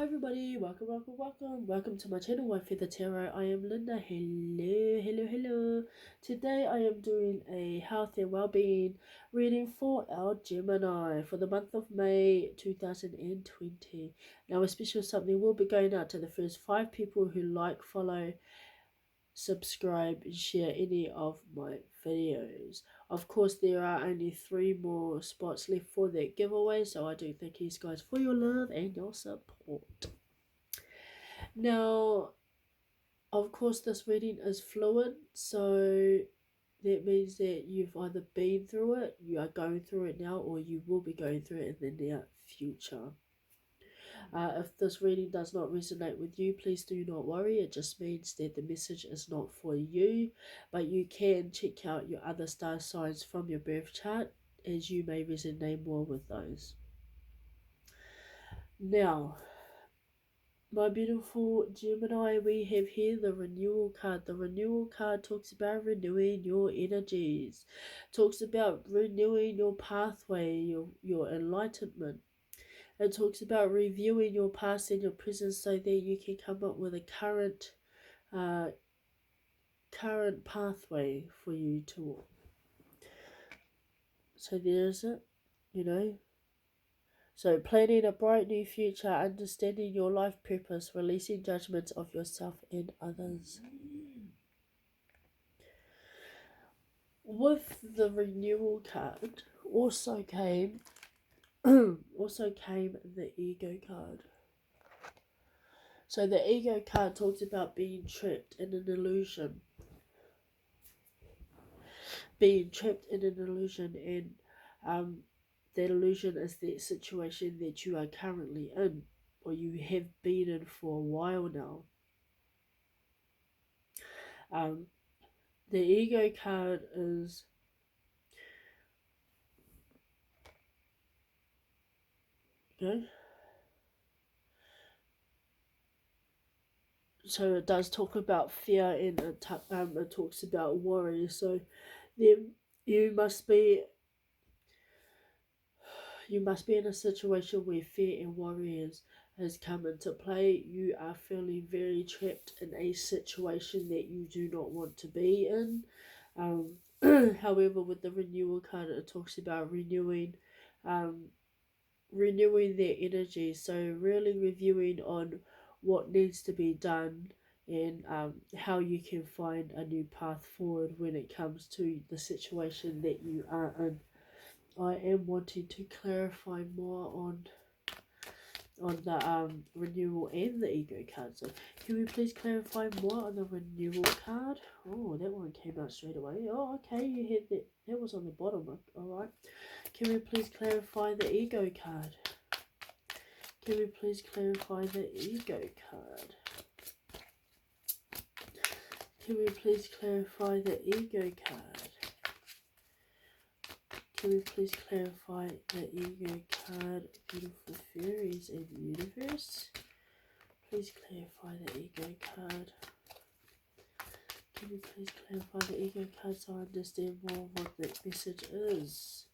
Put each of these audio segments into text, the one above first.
Hi everybody, welcome to my channel, My Feather Tarot. I am Linda. Hello. Today I am doing a health and well-being reading for our Gemini for the month of May 2020. Now a special something will be going out to the first 5 people who like, follow, subscribe and share any of my videos. Of course, there are only 3 more spots left for that giveaway, so I do thank you guys for your love and your support. Now, of course, this reading is fluid, so that means that you've either been through it, you are going through it now, or you will be going through it in the near future. If this reading does not resonate with you, please do not worry. It just means that the message is not for you, but you can check out your other star signs from your birth chart, as you may resonate more with those. Now, my beautiful Gemini, we have here the renewal card. The renewal card talks about renewing your energies, talks about renewing your pathway, your enlightenment. It talks about reviewing your past and your present so that you can come up with a current pathway for you to walk. So there's it, So planning a bright new future, understanding your life purpose, releasing judgments of yourself and others. With the renewal card also came the ego card. So the ego card talks about being trapped in an illusion. And that illusion is that situation that you are currently in, or you have been in for a while now. The ego card is so it does talk about fear, and it talks about worry. So you must be in a situation where fear and worry has come into play. You are feeling very trapped in a situation that you do not want to be in. However, with the renewal card, it talks about renewing their energy. So really reviewing on what needs to be done and how you can find a new path forward when it comes to the situation that you are in. I am wanting to clarify more on the renewal and the ego card. So can we please clarify more on the renewal card? Oh, that one came out straight away. Oh, okay, you had that. That was on the bottom. Alright. Can we please clarify the ego card? Can we please clarify the ego card? Can we please clarify the ego card? Can we please clarify the ego card, beautiful fairies and universe? Please clarify the ego card. Can you please clarify the ego card so I understand more of what that message is?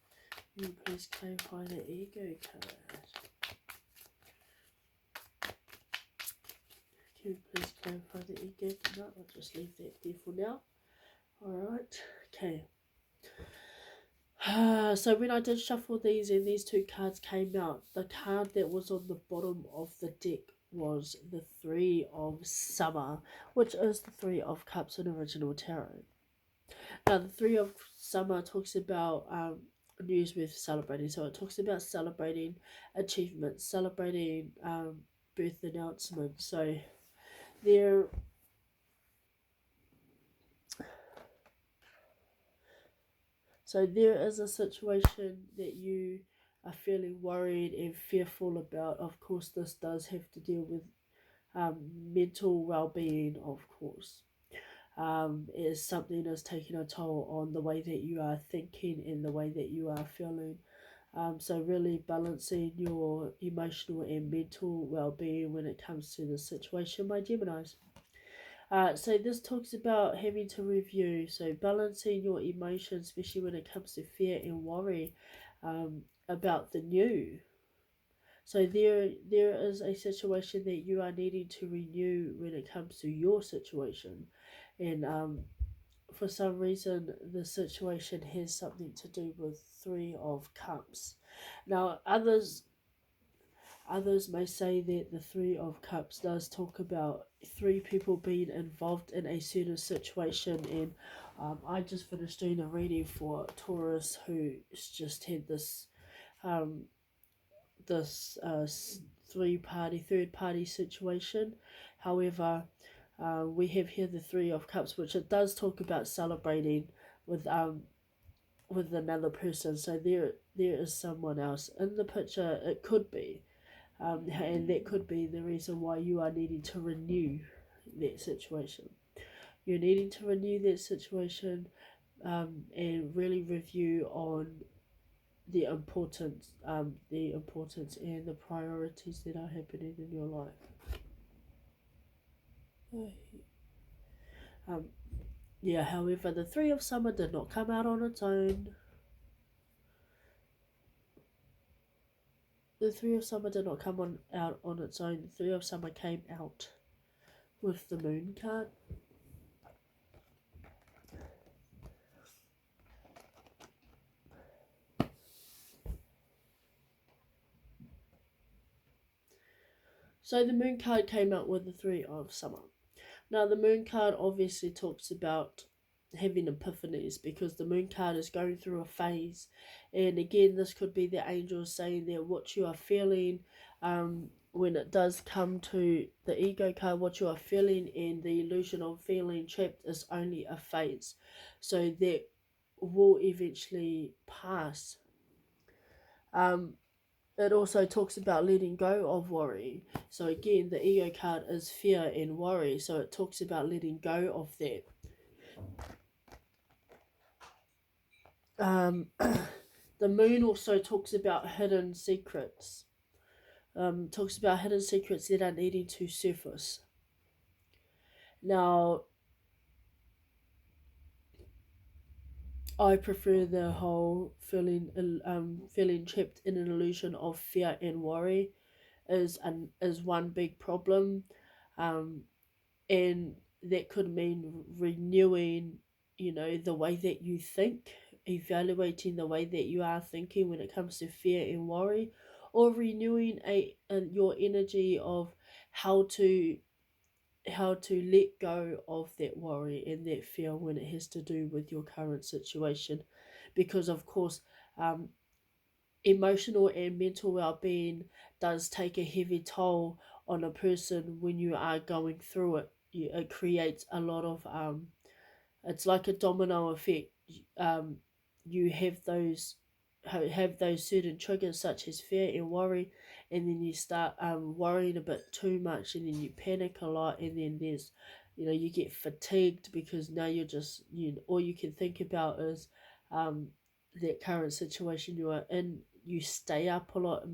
Can you please clarify the ego card? Can you please clarify the ego card? No, I'll just leave that there for now. Alright, okay. So when I did shuffle these and these 2 cards came out, the card that was on the bottom of the deck was the 3 of Summer, which is the 3 of Cups in Original Tarot. Now the 3 of Summer talks about news worth celebrating. So it talks about celebrating achievements, celebrating birth announcements. So there is a situation that you are feeling worried and fearful about. Of course, this does have to deal with mental well-being, of course. Is something that's taking a toll on the way that you are thinking and the way that you are feeling. So really balancing your emotional and mental well-being when it comes to this situation, my Geminis. So this talks about having to review, so balancing your emotions, especially when it comes to fear and worry about the new. So there is a situation that you are needing to renew when it comes to your situation, and for some reason the situation has something to do with Three of Cups. Now others may say that the Three of Cups does talk about three people being involved in a certain situation, and I just finished doing a reading for Taurus who's just had um, this third party situation. However, we have here the Three of Cups, which it does talk about celebrating with with another person. So there is someone else in the picture. It could be, and that could be the reason why you are needing to renew that situation. You're needing to renew that situation, and really review on the importance and the priorities that are happening in your life. Um, yeah, however, the Three of Summer did not come out on its own. The Three of Summer did not come out on its own. The Three of Summer came out with the Moon card. So the Moon card came out with the Three of Summer. Now the Moon card obviously talks about having epiphanies, because the Moon card is going through a phase, and again this could be the angels saying that what you are feeling, when it does come to the ego card, what you are feeling and the illusion of feeling trapped is only a phase, so that will eventually pass. It also talks about letting go of worry. So again, the ego card is fear and worry. So it talks about letting go of that. The moon also talks about hidden secrets. Talks about hidden secrets that are needing to surface. Now, I prefer the whole feeling trapped in an illusion of fear and worry is one big problem, um, and that could mean renewing, the way that you think, evaluating the way that you are thinking when it comes to fear and worry, or renewing your energy of how to let go of that worry and that fear when it has to do with your current situation, because of course, um, emotional and mental well-being does take a heavy toll on a person when you are going through it. It creates a lot of it's like a domino effect. um, you have those certain triggers such as fear and worry, and then you start worrying a bit too much, and then you panic a lot, and then there's, you get fatigued because now you're just, all you can think about is um, that current situation you are in. You stay up a lot.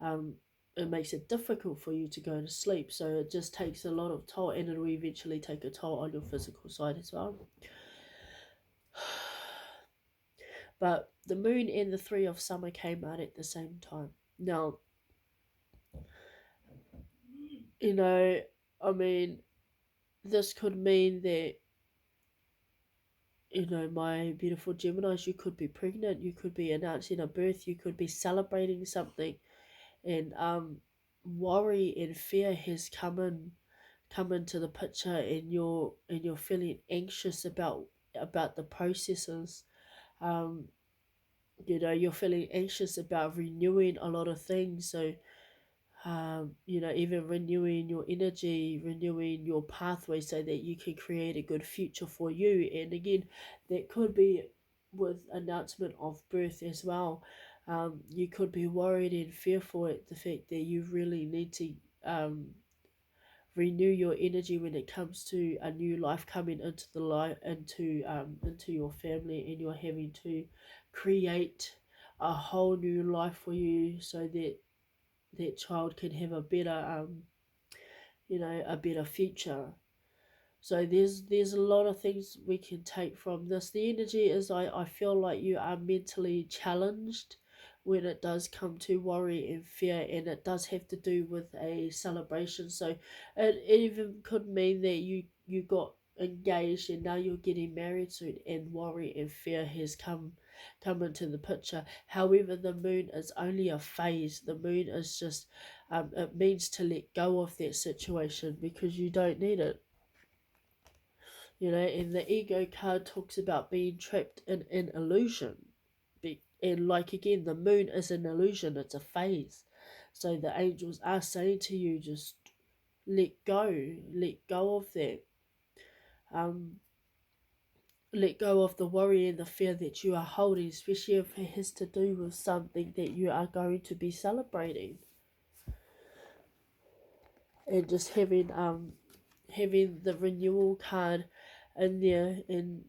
Um, it makes it difficult for you to go to sleep, so it just takes a lot of toll, and it will eventually take a toll on your physical side as well. But the moon and the Three of Summer came out at the same time. Now, you know, I mean, this could mean that, my beautiful Geminis, you could be pregnant, you could be announcing a birth, you could be celebrating something, and worry and fear has come into the picture, and you're feeling anxious about the processes. um you're feeling anxious about renewing a lot of things. So even renewing your energy, renewing your pathway, so that you can create a good future for you. And again, that could be with announcement of birth as well. You could be worried and fearful at the fact that you really need to renew your energy when it comes to a new life coming into the life, into your family, and you're having to create a whole new life for you, so that that child can have a better a better future. So there's a lot of things we can take from this. The energy is, I feel like you are mentally challenged when it does come to worry and fear, and it does have to do with a celebration. So it even could mean that you got engaged and now you're getting married soon, and worry and fear has come into the picture. However, the moon is only a phase. The moon is just it means to let go of that situation because you don't need it. And the ego card talks about being trapped in an illusion. And like again, the moon is an illusion, it's a phase. So the angels are saying to you, just let go of that. Um, let go of the worry and the fear that you are holding, especially if it has to do with something that you are going to be celebrating. And just having the renewal card in there, and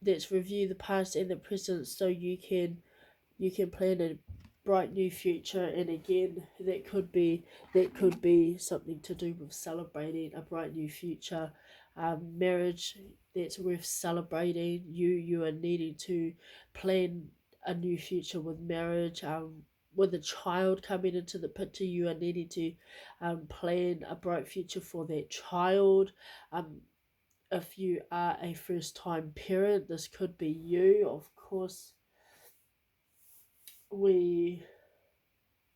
let's review the past and the present so you can plan a bright new future. And again, that could be something to do with celebrating a bright new future. Marriage, that's worth celebrating. You are needing to plan a new future with marriage. With a child coming into the picture, you are needing to plan a bright future for that child. If you are a first time parent, this could be you. Of course, we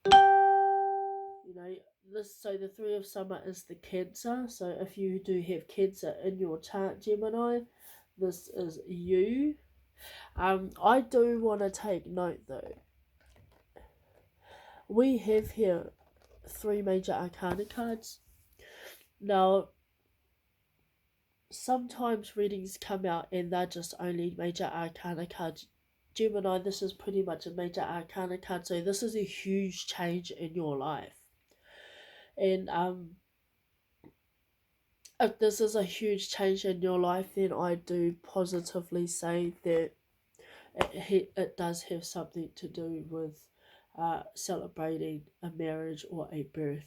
you know this so the three of summer is the Cancer. So if you do have Cancer in your chart, Gemini, this is you. I do want to take note though, we have here three major arcana cards. Now sometimes readings come out and they're just only major arcana cards. Gemini, this is pretty much a major arcana card, so this is a huge change in your life. And if this is a huge change in your life, then I do positively say that it does have something to do with celebrating a marriage or a birth,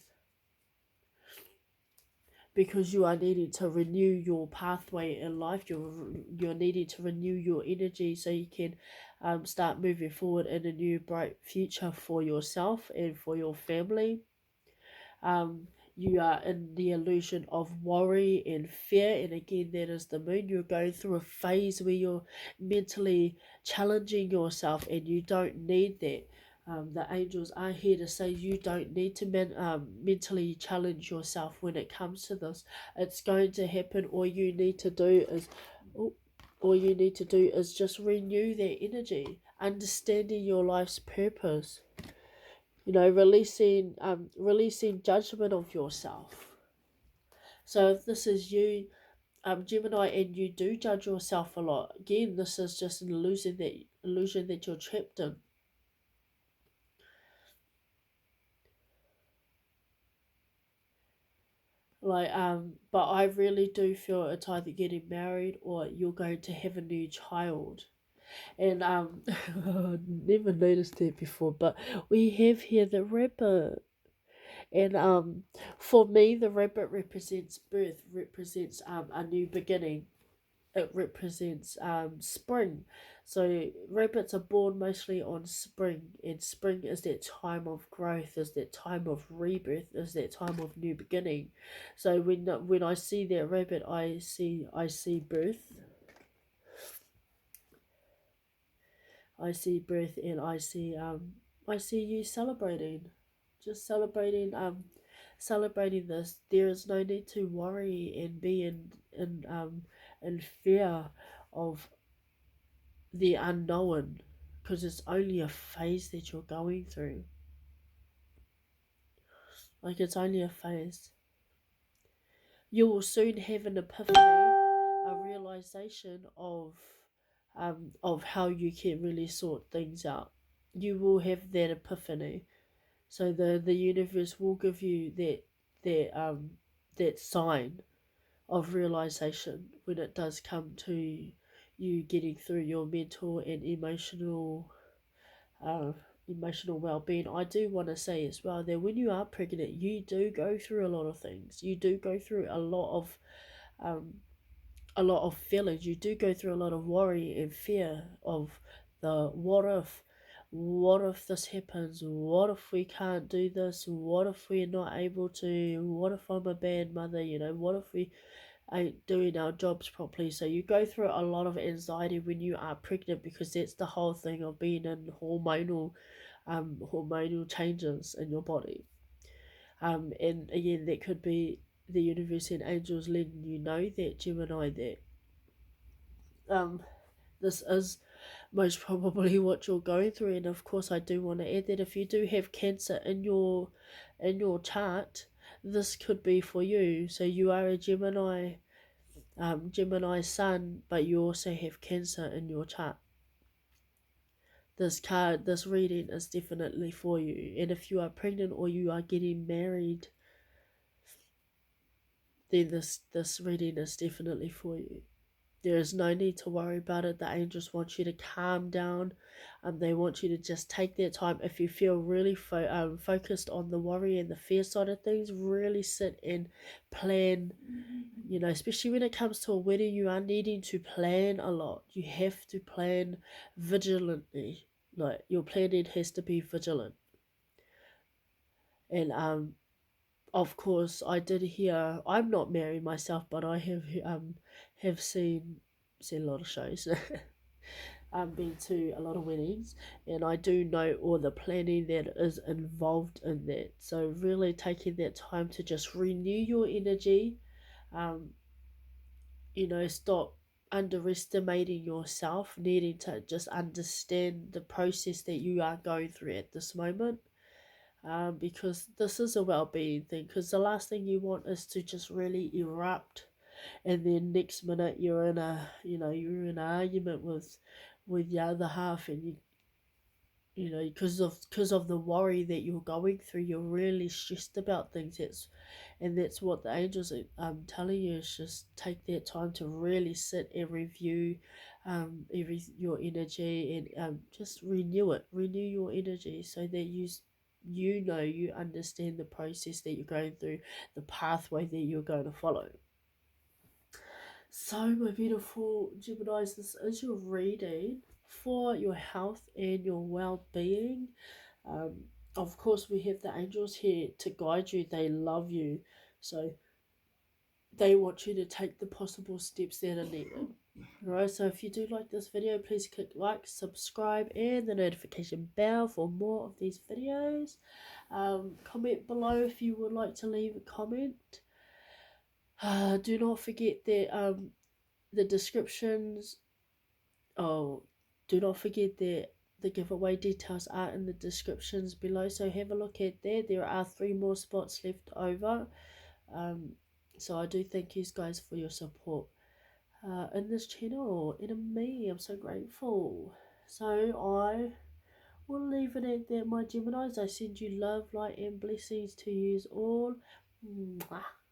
because you are needing to renew your pathway in life. You're needing to renew your energy so you can start moving forward in a new bright future for yourself and for your family. um, you are in the illusion of worry and fear, and again, that is the moon. You're going through a phase where you're mentally challenging yourself, and you don't need that. The angels are here to say you don't need to mentally challenge yourself when it comes to this. It's going to happen. All you need to do is just renew that energy, understanding your life's purpose. Releasing judgment of yourself. So if this is you, Gemini, and you do judge yourself a lot, again, this is just an illusion that you're trapped in. But I really do feel it's either getting married or you're going to have a new child. And never noticed that before, but we have here the rabbit. And for me, the rabbit represents birth, represents a new beginning. It represents spring. So rabbits are born mostly on spring, and spring is that time of growth, is that time of rebirth, is that time of new beginning. So when I see that rabbit, I see birth. I see birth, and I see you celebrating, just celebrating this. There is no need to worry and be in fear of the unknown, because it's only a phase that you're going through. Like, it's only a phase. You will soon have an epiphany, a realization of how you can really sort things out. You will have that epiphany. So the universe will give you that sign of realization when it does come to you getting through your mental and emotional well-being. I do want to say as well that when you are pregnant, you do go through a lot of things. You do go through um, a lot of feelings. You do go through a lot of worry and fear of the what if. what if this happens? What if we can't do this? What if we're not able to? What if I'm a bad mother? What if we ain't doing our jobs properly? So you go through a lot of anxiety when you are pregnant, because that's the whole thing of being in hormonal changes in your body. And again, that could be the universe and angels letting you know that, Gemini, that this is most probably what you're going through. And of course, I do want to add that if you do have cancer in your chart, this could be for you. So you are a Gemini sun, but you also have cancer in your chart. This reading is definitely for you. And if you are pregnant or you are getting married, then this reading is definitely for you. There is no need to worry about it. The angels want you to calm down. They want you to just take that time. If you feel really focused on the worry and the fear side of things, really sit and plan. Especially when it comes to a wedding, you are needing to plan a lot. You have to plan vigilantly. Like, your planning has to be vigilant. And of course, I did hear. I'm not married myself, but I have seen a lot of shows. I've been to a lot of weddings, and I do know all the planning that is involved in that. So really taking that time to just renew your energy, stop underestimating yourself, needing to just understand the process that you are going through at this moment. Because this is a well-being thing, because the last thing you want is to just really erupt, and then next minute you're in an argument with the other half, and because of the worry that you're going through, you're really stressed about things. That's what the angels are telling you, is just take that time to really sit and review your energy, and just renew your energy, so that you understand the process that you're going through, the pathway that you're going to follow. So, my beautiful Geminis, this is your reading for your health and your well-being. Um, of course, we have the angels here to guide you. They love you, so they want you to take the possible steps that are needed. Alright, so if you do like this video, please click like, subscribe, and the notification bell for more of these videos. Comment below if you would like to leave a comment. Do not forget that the descriptions. Oh, do not forget that the giveaway details are in the descriptions below, so have a look at there. There are 3 more spots left over. So I do thank you guys for your support in this channel, and in me. I'm so grateful. So I will leave it at that, my Geminis. I send you love, light, and blessings to you all. Mwah.